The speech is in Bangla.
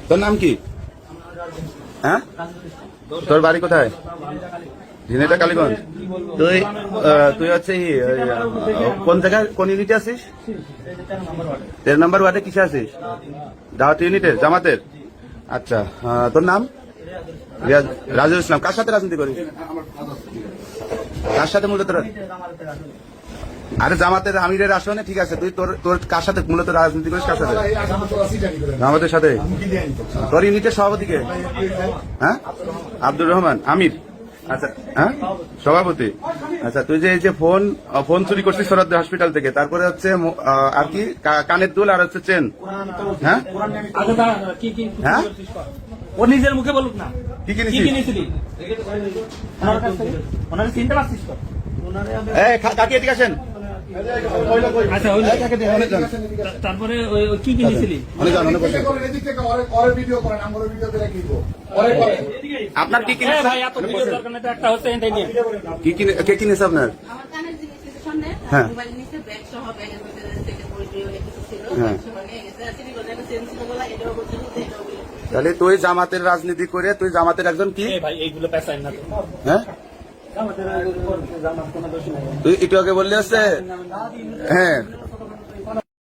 তোর নাম কি? হ্যাঁ, তোর বাড়ি কোথায়? ঝিনাইদহ কালীগঞ্জ। তুই তুই হচ্ছে কোন জায়গায়, কোন ইউনিটে আছিস? 13 নম্বর ওয়ার্ডে কিসে আছিস? দাওয়াত ইউনিটের, জামাতের। আচ্ছা, তোর নাম? রাজুল ইসলাম। কার সাথে রাজনীতি করিস? কার সাথে মূলত? আরে জামাতের আমিরের আসনে, ঠিক আছে। তুই তোর তোর কার সাথে মূলত রাজনীতি করিস? কার সাথে? জামাতের সাথে। তোর ইউনিটের সভাপতি কে? হ্যাঁ, আব্দুর রহমান আমির। আচ্ছা, হ্যাঁ, সভাপতি। আচ্ছা, তুই যে এই যে ফোন চুরি করছিস সরাদ্দি হসপিটাল থেকে, তারপরে হচ্ছে আর কি কানের দুল আর হচ্ছে চেন, হ্যাঁ হ্যাঁ, ও নিজের মুখে বলুক না কি কি কিনেছিলি ওনার চিনতে পারছিস তো? কাকি এদিকে আসেন। আচ্ছা, তারপরে কি কিনেছিলি? আপনার কি কিনেছে? ভাই এত ভিডিও দরকার নেই তো, একটা হচ্ছে এটাই নিয়ে। কে কিনেছে আপনার? আমার কানের জিনিস নিচে সামনে হ্যাঁ। মোবাইল নিচে ব্যাগ সহ ব্যাগের ভিতরে থেকে পরিচয় অনেক কিছু ছিল, হ্যাঁ। ব্যাগ সহ নিয়ে গেছে। আসলে বলে একটা চেন ছিল বলা, এটাও বলছিল যে এটাও বলে। তাহলে তুই জামাতের রাজনীতি করে তুই জামাতের একজন কি? ভাই এইগুলো পেছায় না তো। হ্যাঁ, তুই একটু আগে বললি হচ্ছে, হ্যাঁ